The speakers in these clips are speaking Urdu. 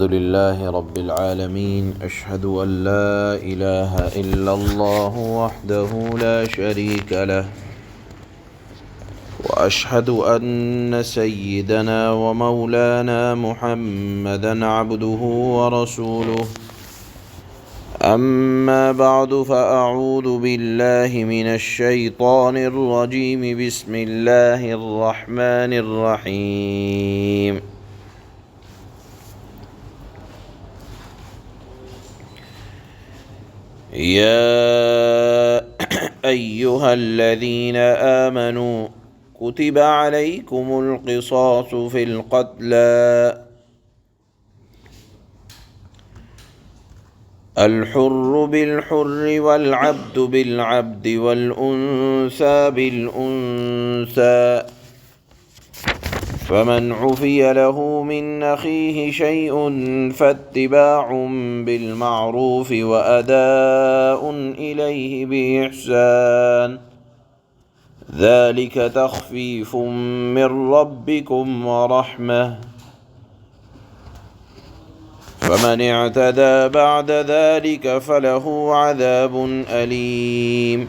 الحمد لله رب العالمين أشهد أن لا إله إلا الله وحده لا شريك له وأشهد أن سيدنا ومولانا محمدا عبده ورسوله أما بعد فأعوذ بالله من الشيطان الرجيم بسم الله الرحمن الرحيم يا أيها الذين آمنوا كتب عليكم القصاص في القتلى الحر بالحر والعبد بالعبد والأنثى بالأنثى فمن عفي له من أخيه شيء فاتباع بالمعروف وأداء إليه بإحسان ذلك تخفيف من ربكم ورحمة فمن اعتدى بعد ذلك فله عذاب أليم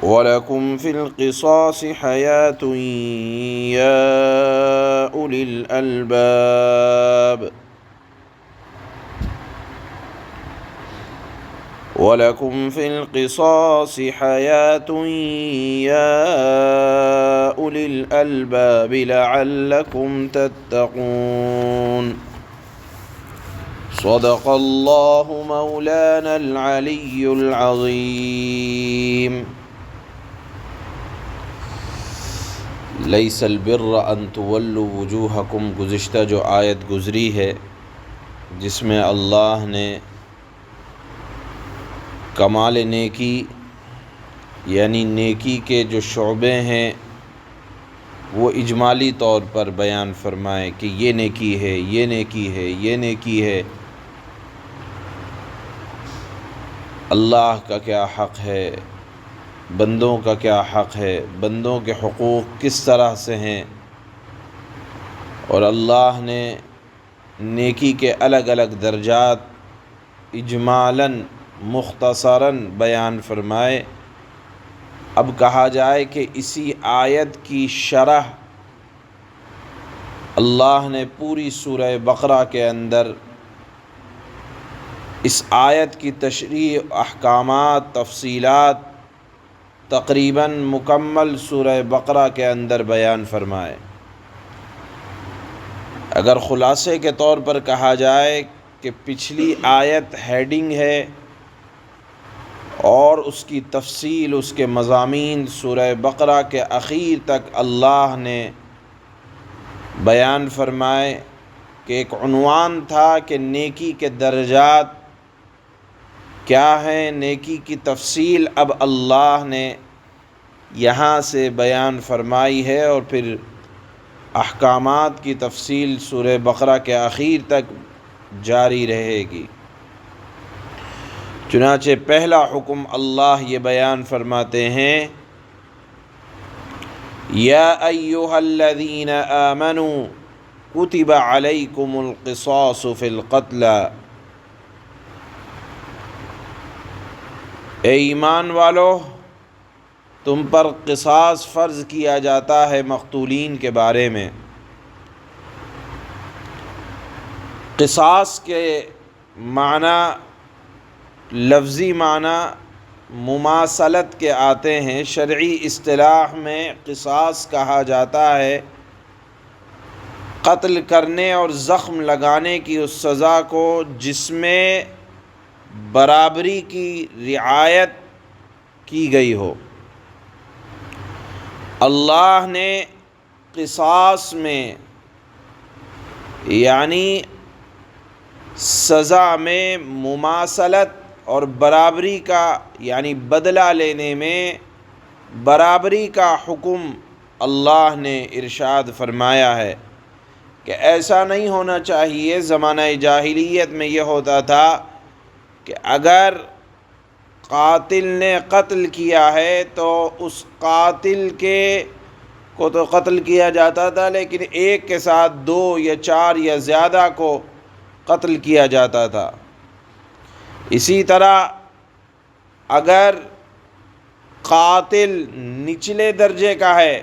وَلَكُمْ فِي الْقِصَاصِ حَيَاةٌ يَا أُولِي الْأَلْبَابِ وَلَكُمْ فِي الْقِصَاصِ حَيَاةٌ يَا أُولِي الْأَلْبَابِ لَعَلَّكُمْ تَتَّقُونَ صدق الله مولانا العلي العظيم لیس البر ان تولوا وجوہکم گزشتہ جو آیت گزری ہے جس میں اللہ نے کمال نیکی یعنی نیکی کے جو شعبے ہیں وہ اجمالی طور پر بیان فرمائے کہ یہ نیکی ہے یہ نیکی ہے یہ نیکی ہے، اللہ کا کیا حق ہے، بندوں کا کیا حق ہے، بندوں کے حقوق کس طرح سے ہیں، اور اللہ نے نیکی کے الگ الگ درجات اجمالاً مختصراً بیان فرمائے۔ اب کہا جائے کہ اسی آیت کی شرح اللہ نے پوری سورہ بقرہ کے اندر اس آیت کی تشریح، احکامات، تفصیلات تقریباً مکمل سورہ بقرہ کے اندر بیان فرمائے۔ اگر خلاصے کے طور پر کہا جائے کہ پچھلی آیت ہیڈنگ ہے اور اس کی تفصیل، اس کے مضامین سورہ بقرہ کے اخیر تک اللہ نے بیان فرمائے کہ ایک عنوان تھا کہ نیکی کے درجات کیا ہیں، نیکی کی تفصیل اب اللہ نے یہاں سے بیان فرمائی ہے، اور پھر احکامات کی تفصیل سورہ بقرہ کے اخیر تک جاری رہے گی۔ چنانچہ پہلا حکم اللہ یہ بیان فرماتے ہیں، یا ایھا الذین آمنوا کتب علیکم القصاص فی القتلی، اے ایمان والو تم پر قصاص فرض کیا جاتا ہے مقتولین کے بارے میں۔ قصاص کے معنی، لفظی معنی مماثلت کے آتے ہیں۔ شرعی اصطلاح میں قصاص کہا جاتا ہے قتل کرنے اور زخم لگانے کی اس سزا کو جس میں برابری کی رعایت کی گئی ہو۔ اللہ نے قصاص میں یعنی سزا میں مماثلت اور برابری کا یعنی بدلہ لینے میں برابری کا حکم اللہ نے ارشاد فرمایا ہے کہ ایسا نہیں ہونا چاہیے۔ زمانہ جاہلیت میں یہ ہوتا تھا کہ اگر قاتل نے قتل کیا ہے تو اس قاتل کے کو تو قتل کیا جاتا تھا، لیکن ایک کے ساتھ 2 یا 4 یا زیادہ کو قتل کیا جاتا تھا۔ اسی طرح اگر قاتل نچلے درجے کا ہے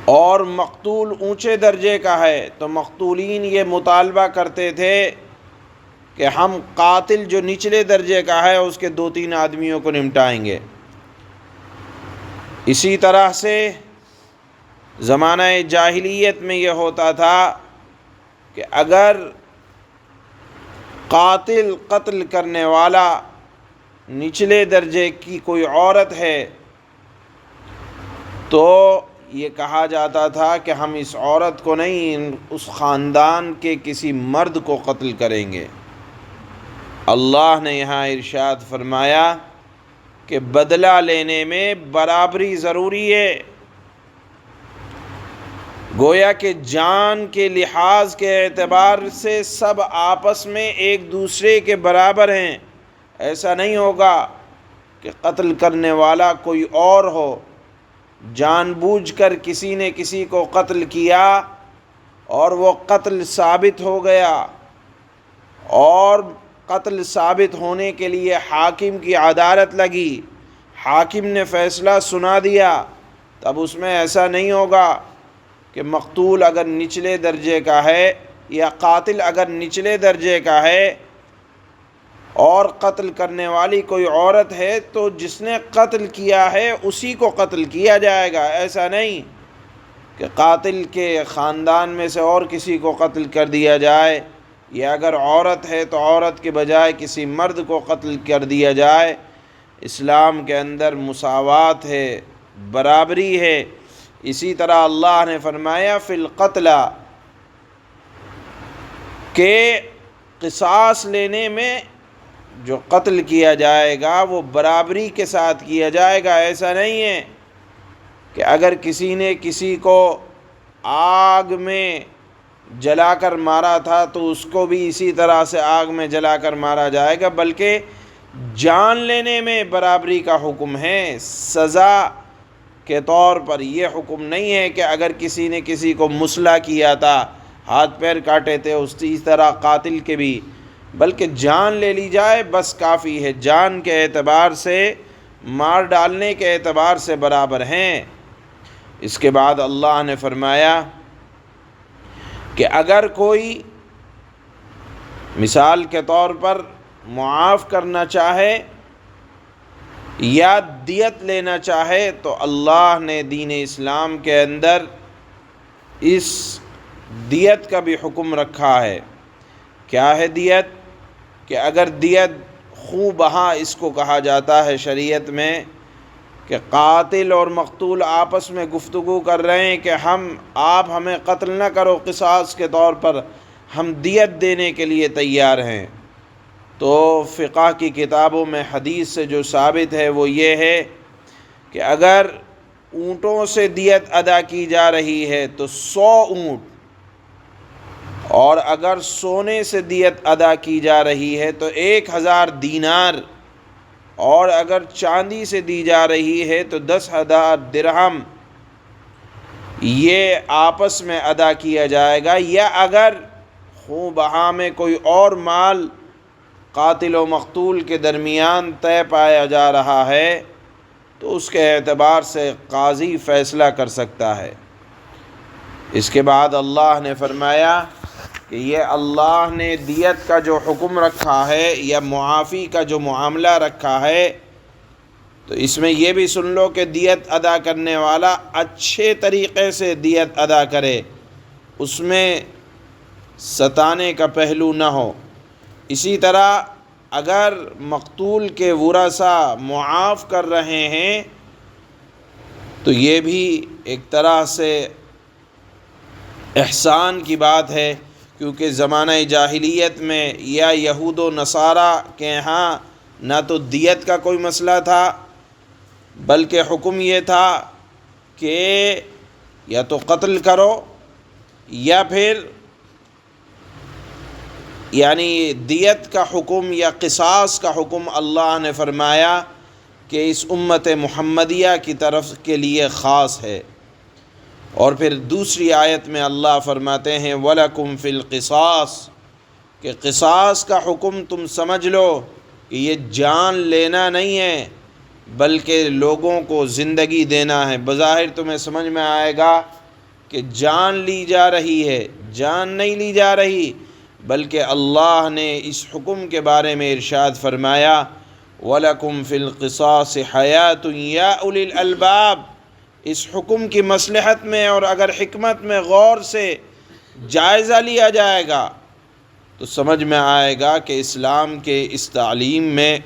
اور مقتول اونچے درجے کا ہے تو مقتولین یہ مطالبہ کرتے تھے کہ ہم قاتل جو نچلے درجے کا ہے اس کے 2-3 آدمیوں کو نمٹائیں گے۔ اسی طرح سے زمانہ جاہلیت میں یہ ہوتا تھا کہ اگر قتل کرنے والا نچلے درجے کی کوئی عورت ہے تو یہ کہا جاتا تھا کہ ہم اس عورت کو نہیں، اس خاندان کے کسی مرد کو قتل کریں گے۔ اللہ نے یہاں ارشاد فرمایا کہ بدلہ لینے میں برابری ضروری ہے۔ گویا کہ جان کے لحاظ کے اعتبار سے سب آپس میں ایک دوسرے کے برابر ہیں۔ ایسا نہیں ہوگا کہ قتل کرنے والا کوئی اور ہو، جان بوجھ کر کسی نے کسی کو قتل کیا اور وہ قتل ثابت ہو گیا، اور قتل ثابت ہونے کے لیے حاکم کی عدالت لگی، حاکم نے فیصلہ سنا دیا، تب اس میں ایسا نہیں ہوگا کہ مقتول اگر نچلے درجے کا ہے یا قاتل اگر نچلے درجے کا ہے اور قتل کرنے والی کوئی عورت ہے تو جس نے قتل کیا ہے اسی کو قتل کیا جائے گا۔ ایسا نہیں کہ قاتل کے خاندان میں سے اور کسی کو قتل کر دیا جائے، یا اگر عورت ہے تو عورت کے بجائے کسی مرد کو قتل کر دیا جائے۔ اسلام کے اندر مساوات ہے، برابری ہے۔ اسی طرح اللہ نے فرمایا فی القتل کہ قصاص لینے میں جو قتل کیا جائے گا وہ برابری کے ساتھ کیا جائے گا۔ ایسا نہیں ہے کہ اگر کسی نے کسی کو آگ میں جلا کر مارا تھا تو اس کو بھی اسی طرح سے آگ میں جلا کر مارا جائے گا، بلکہ جان لینے میں برابری کا حکم ہے۔ سزا کے طور پر یہ حکم نہیں ہے کہ اگر کسی نے کسی کو مسلح کیا تھا، ہاتھ پیر کاٹے تھے، اسی طرح قاتل کے بھی، بلکہ جان لے لی جائے بس کافی ہے۔ جان کے اعتبار سے، مار ڈالنے کے اعتبار سے برابر ہیں۔ اس کے بعد اللہ نے فرمایا کہ اگر کوئی مثال کے طور پر معاف کرنا چاہے یا دیت لینا چاہے تو اللہ نے دین اسلام کے اندر اس دیت کا بھی حکم رکھا ہے۔ کیا ہے دیت؟ کہ اگر دیت خوں بہا اس کو کہا جاتا ہے شریعت میں، کہ قاتل اور مقتول آپس میں گفتگو کر رہے ہیں کہ آپ ہمیں قتل نہ کرو قصاص کے طور پر، ہم دیت دینے کے لیے تیار ہیں، تو فقہ کی کتابوں میں حدیث سے جو ثابت ہے وہ یہ ہے کہ اگر اونٹوں سے دیت ادا کی جا رہی ہے تو 100 اونٹ، اور اگر سونے سے دیت ادا کی جا رہی ہے تو 1000 دینار، اور اگر چاندی سے دی جا رہی ہے تو 10,000 درہم، یہ آپس میں ادا کیا جائے گا۔ یا اگر خوں بہا میں کوئی اور مال قاتل و مقتول کے درمیان طے پایا جا رہا ہے تو اس کے اعتبار سے قاضی فیصلہ کر سکتا ہے۔ اس کے بعد اللہ نے فرمایا کہ یہ اللہ نے دیت کا جو حکم رکھا ہے یا معافی کا جو معاملہ رکھا ہے، تو اس میں یہ بھی سن لو کہ دیت ادا کرنے والا اچھے طریقے سے دیت ادا کرے، اس میں ستانے کا پہلو نہ ہو۔ اسی طرح اگر مقتول کے ورثاء معاف کر رہے ہیں تو یہ بھی ایک طرح سے احسان کی بات ہے، کیونکہ زمانہ جاہلیت میں یا یہود و نصارہ کے ہاں نہ تو دیت کا کوئی مسئلہ تھا، بلکہ حکم یہ تھا کہ یا تو قتل کرو یا پھر یعنی دیت کا حکم یا قصاص کا حکم اللہ نے فرمایا کہ کہ اس امت محمدیہ کی طرف کے لیے خاص ہے۔ اور پھر دوسری آیت میں اللہ فرماتے ہیں وَلَكُمْ فِي الْقِصَاصِ، کہ قصاص کا حکم تم سمجھ لو کہ یہ جان لینا نہیں ہے بلکہ لوگوں کو زندگی دینا ہے۔ بظاہر تمہیں سمجھ میں آئے گا کہ جان لی جا رہی ہے، جان نہیں لی جا رہی، بلکہ اللہ نے اس حکم کے بارے میں ارشاد فرمایا وَلَكُمْ فِي الْقِصَاصِ حَيَاةٌ يَا أُولِي الْأَلْبَابِ۔ اس حکم کی مصلحت میں اور اگر حکمت میں غور سے جائزہ لیا جائے گا تو سمجھ میں آئے گا کہ اسلام کے اس تعلیم میں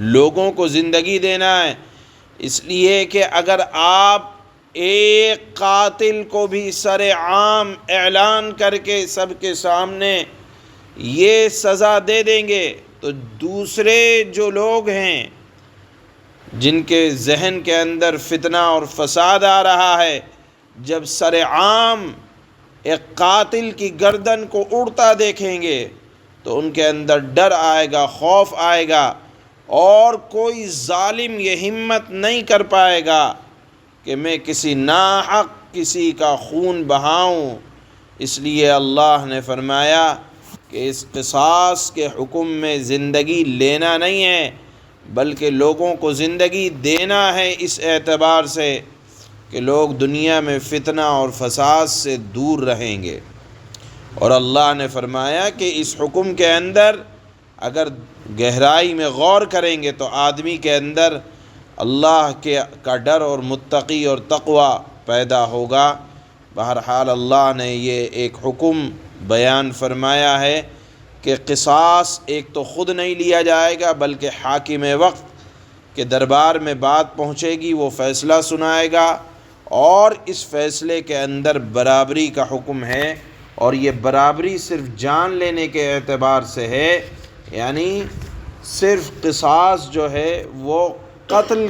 لوگوں کو زندگی دینا ہے، اس لیے کہ اگر آپ ایک قاتل کو بھی سر عام اعلان کر کے سب کے سامنے یہ سزا دے دیں گے تو دوسرے جو لوگ ہیں جن کے ذہن کے اندر فتنہ اور فساد آ رہا ہے، جب سر عام ایک قاتل کی گردن کو اڑتا دیکھیں گے تو ان کے اندر ڈر آئے گا، خوف آئے گا، اور کوئی ظالم یہ ہمت نہیں کر پائے گا کہ میں کسی ناحق کسی کا خون بہاؤں۔ اس لیے اللہ نے فرمایا کہ اس قصاص کے حکم میں زندگی لینا نہیں ہے بلکہ لوگوں کو زندگی دینا ہے، اس اعتبار سے کہ لوگ دنیا میں فتنہ اور فساد سے دور رہیں گے۔ اور اللہ نے فرمایا کہ اس حکم کے اندر اگر گہرائی میں غور کریں گے تو آدمی کے اندر اللہ کا ڈر اور متقی اور تقوی پیدا ہوگا۔ بہرحال اللہ نے یہ ایک حکم بیان فرمایا ہے کہ قصاص ایک تو خود نہیں لیا جائے گا بلکہ حاکم وقت کے دربار میں بات پہنچے گی، وہ فیصلہ سنائے گا، اور اس فیصلے کے اندر برابری کا حکم ہے، اور یہ برابری صرف جان لینے کے اعتبار سے ہے، یعنی صرف قصاص جو ہے وہ قاتل